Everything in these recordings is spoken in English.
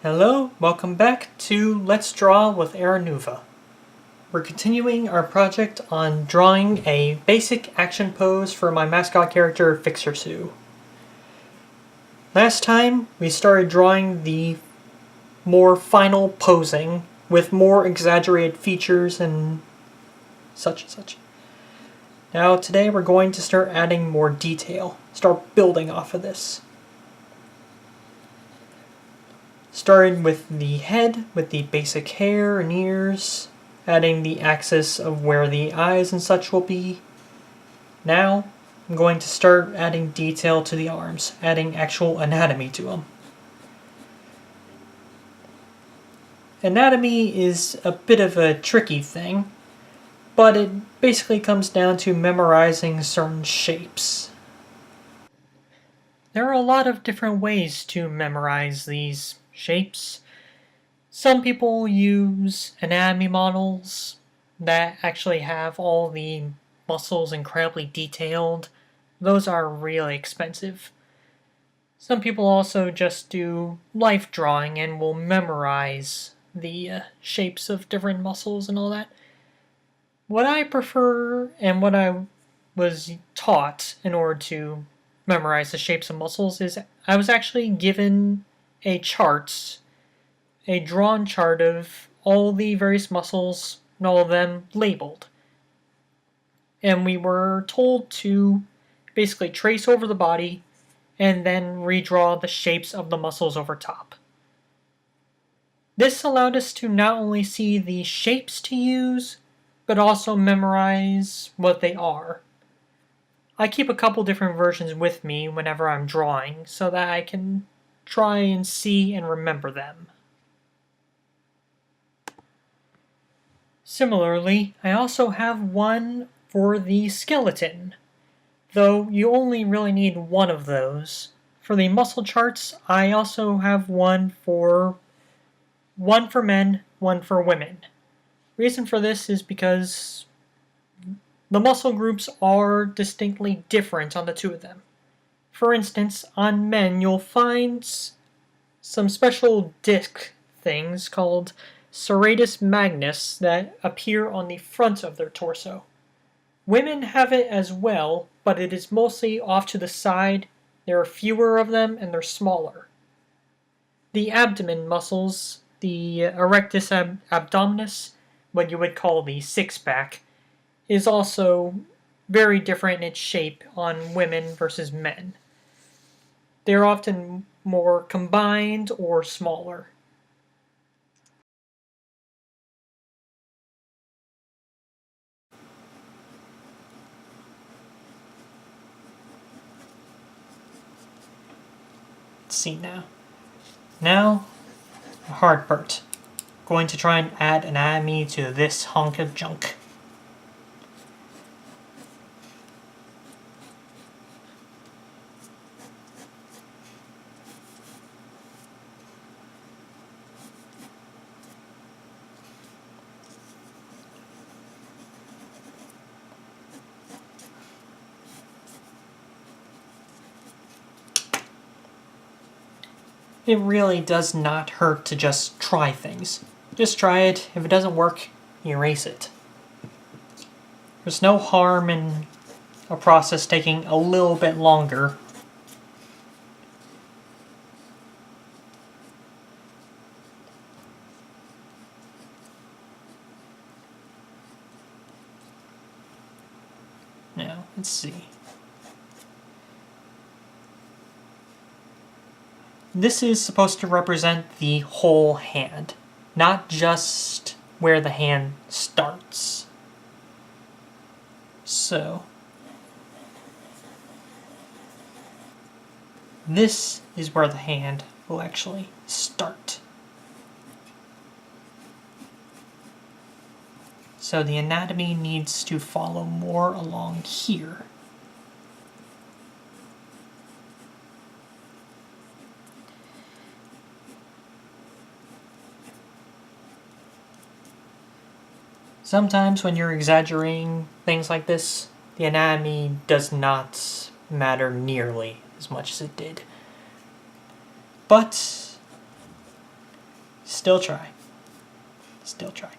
Hello, welcome back to Let's Draw with Airanuva. We're continuing our project on drawing a basic action pose for my mascot character Fixer Sue. Last time we started drawing the more final posing with more exaggerated features and such and such. Now today we're going to start adding more detail, start building off of this. Starting with the head, with the basic hair and ears, adding the axis of where the eyes and such will be. Now, I'm going to start adding detail to the arms, adding actual anatomy to them. Anatomy is a bit of a tricky thing, but it basically comes down to memorizing certain shapes. There are a lot of different ways to memorize these shapes. Some people use anatomy models that actually have all the muscles incredibly detailed. Those are really expensive. Some people also just do life drawing and will memorize the shapes of different muscles and all that. What I prefer and what I was taught in order to memorize the shapes of muscles is I was actually given a chart, a drawn chart of all the various muscles and all of them labeled. And we were told to basically trace over the body and then redraw the shapes of the muscles over top. This allowed us to not only see the shapes to use, but also memorize what they are. I keep a couple different versions with me whenever I'm drawing so that I can try and see and remember them. Similarly, I also have one for the skeleton, though you only really need one of those. For the muscle charts, I also have one for men, one for women. Reason for this is because the muscle groups are distinctly different on the two of them. For instance, on men you'll find some special disc things called serratus magnus that appear on the front of their torso. Women have it as well, but it is mostly off to the side. There are fewer of them and they're smaller. The abdomen muscles, the erectus abdominis, what you would call the six-pack, is also very different in its shape on women versus men. They're often more combined or smaller. Let's see now. Now, the hard part. Going to try and add anatomy to this hunk of junk. It really does not hurt to just try things. Just try it. If it doesn't work, erase it. There's no harm in a process taking a little bit longer. Now, let's see. This is supposed to represent the whole hand, not just where the hand starts. So, this is where the hand will actually start. So the anatomy needs to follow more along here. Sometimes when you're exaggerating things like this, the anatomy does not matter nearly as much as it did. But Still try. Still try.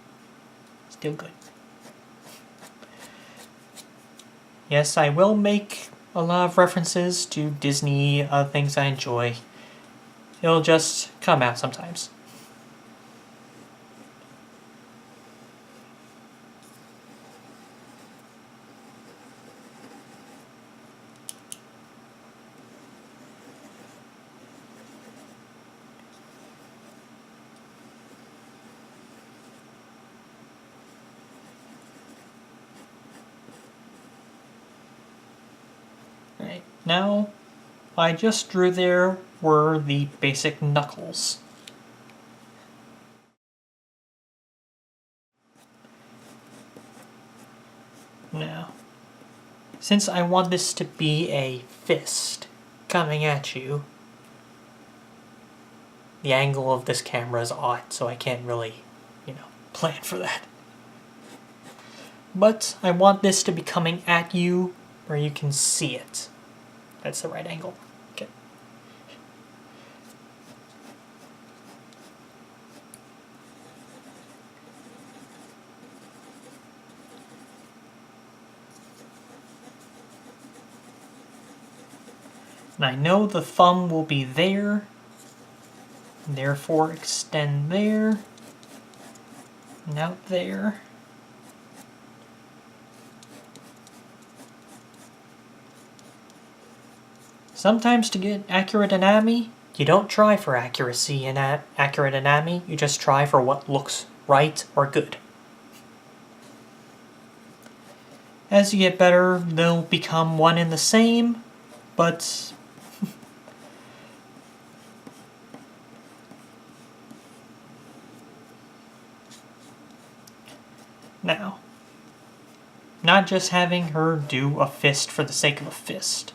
Still good. Yes, I will make a lot of references to Disney, things I enjoy. It'll just come out sometimes. Right, now I just drew there were the basic knuckles. Now, since I want this to be a fist coming at you, the angle of this camera is odd, so I can't really, plan for that. But I want this to be coming at you where you can see it. That's the right angle. Okay. And I know the thumb will be there, therefore extend there, and out there. Sometimes to get accurate anatomy, you don't try for accuracy in accurate anatomy, you just try for what looks right or good. As you get better, they'll become one and the same, but now, not just having her do a fist for the sake of a fist.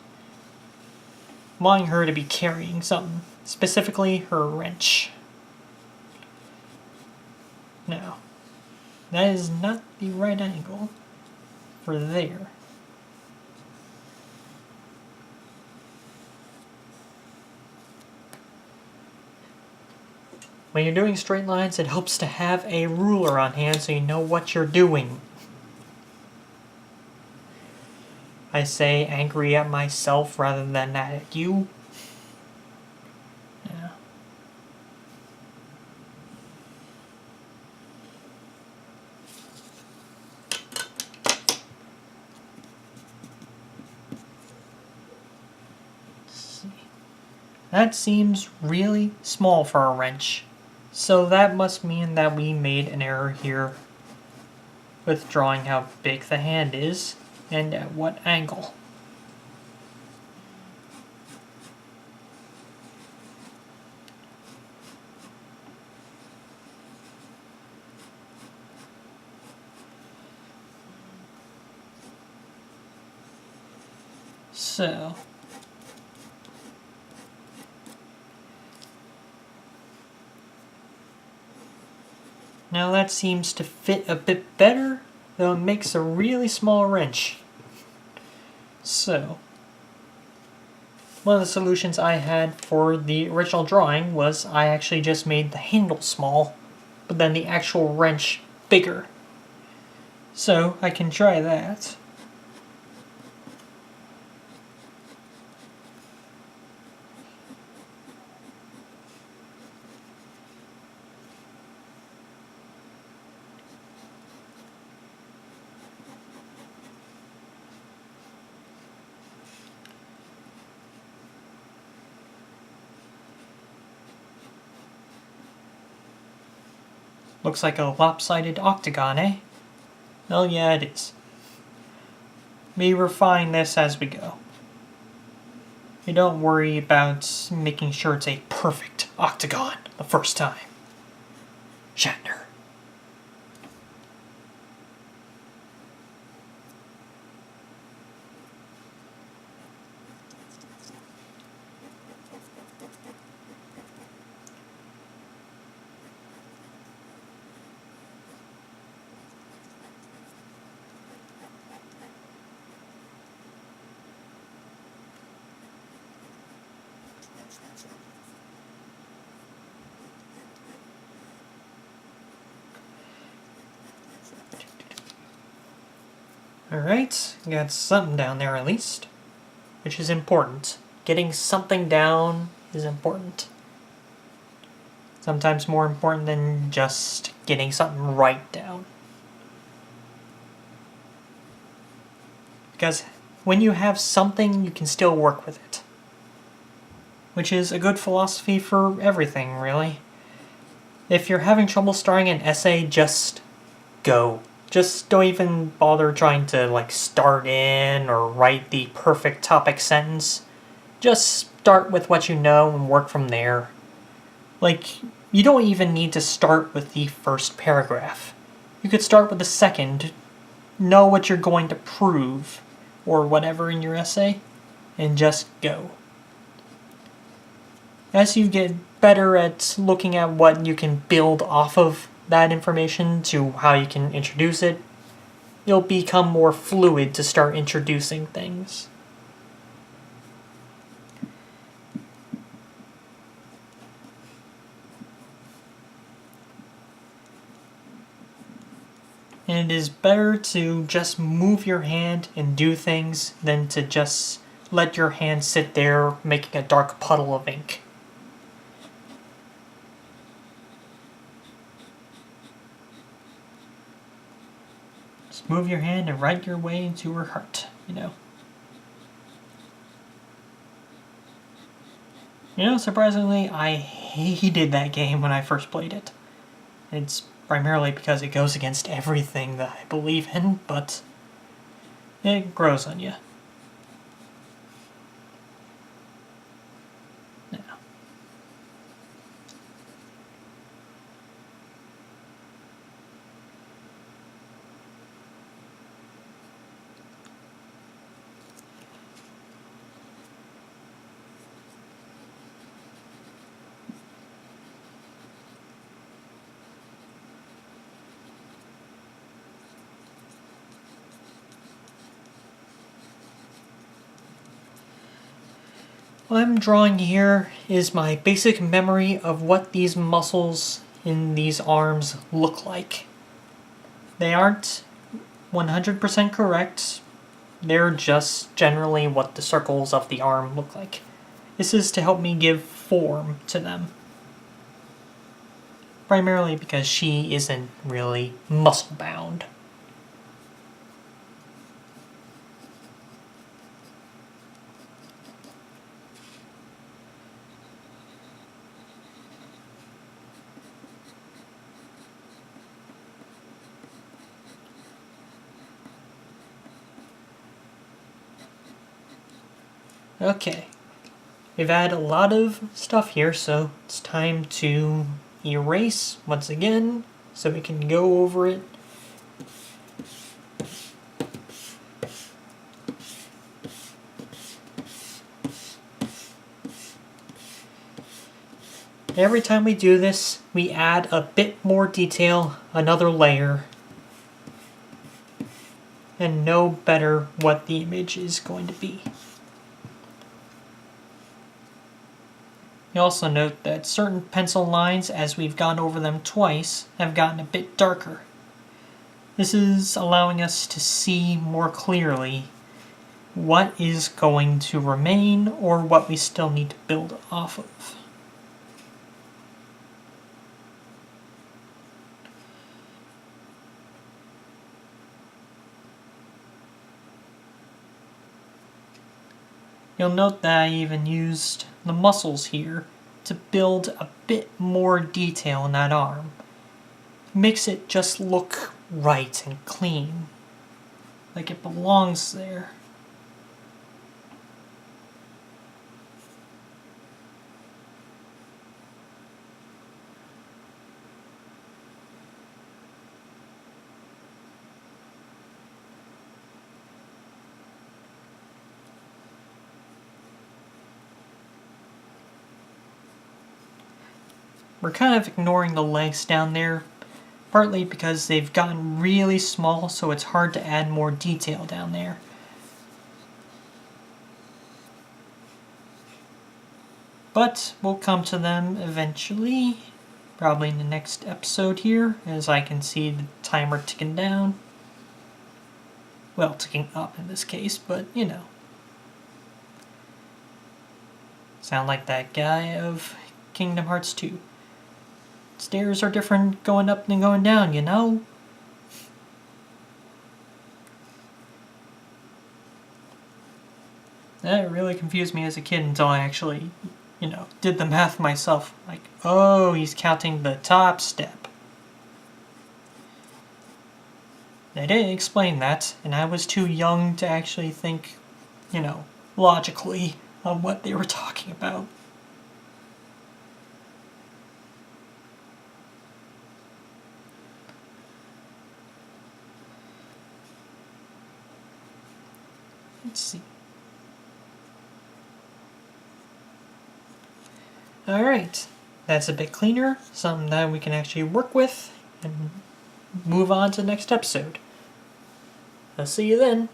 Wanting her to be carrying something, specifically her wrench. Now, that is not the right angle for there. When you're doing straight lines, it helps to have a ruler on hand so you know what you're doing. I say angry at myself rather than at you. Yeah. Let's see. That seems really small for a wrench. So that must mean that we made an error here with drawing how big the hand is and at what angle. So, now that seems to fit a bit better, though it makes a really small wrench. So, one of the solutions I had for the original drawing was I actually just made the handle small, but then the actual wrench bigger. So, I can try that. Looks like a lopsided octagon, eh? Well, yeah, it is. We refine this as we go. You don't worry about making sure it's a perfect octagon the first time. Shatner. Alright, got something down there at least, which is important. Getting something down is important. Sometimes more important than just getting something right down. Because when you have something, you can still work with it. Which is a good philosophy for everything, really. If you're having trouble starting an essay, just go. Just don't even bother trying to start in or write the perfect topic sentence. Just start with what you know and work from there. You don't even need to start with the first paragraph. You could start with the second, know what you're going to prove, or whatever in your essay, and just go. As you get better at looking at what you can build off of that information to how you can introduce it, you'll become more fluid to start introducing things. And it is better to just move your hand and do things than to just let your hand sit there making a dark puddle of ink. Just move your hand and write your way into her heart, surprisingly, I hated that game when I first played it. It's primarily because it goes against everything that I believe in, but it grows on you. Yeah. What I'm drawing here is my basic memory of what these muscles in these arms look like. They aren't 100% correct. They're just generally what the circles of the arm look like. This is to help me give form to them. Primarily because she isn't really muscle-bound. Okay, we've had a lot of stuff here, so it's time to erase once again so we can go over it. Every time we do this, we add a bit more detail, another layer, and know better what the image is going to be. You also note that certain pencil lines, as we've gone over them twice, have gotten a bit darker. This is allowing us to see more clearly what is going to remain or what we still need to build off of. You'll note that I even used the muscles here to build a bit more detail in that arm. Makes it just look right and clean, like it belongs there. We're kind of ignoring the legs down there, partly because they've gotten really small, so it's hard to add more detail down there. But we'll come to them eventually, probably in the next episode here, as I can see the timer ticking down. Well, ticking up in this case, but you know. Sound like that guy of Kingdom Hearts 2. Stairs are different going up than going down, you know? That really confused me as a kid until I actually, did the math myself. Like, oh, he's counting the top step. They didn't explain that, and I was too young to actually think, logically on what they were talking about. Let's see. Alright, that's a bit cleaner, something that we can actually work with and move on to the next episode. I'll see you then.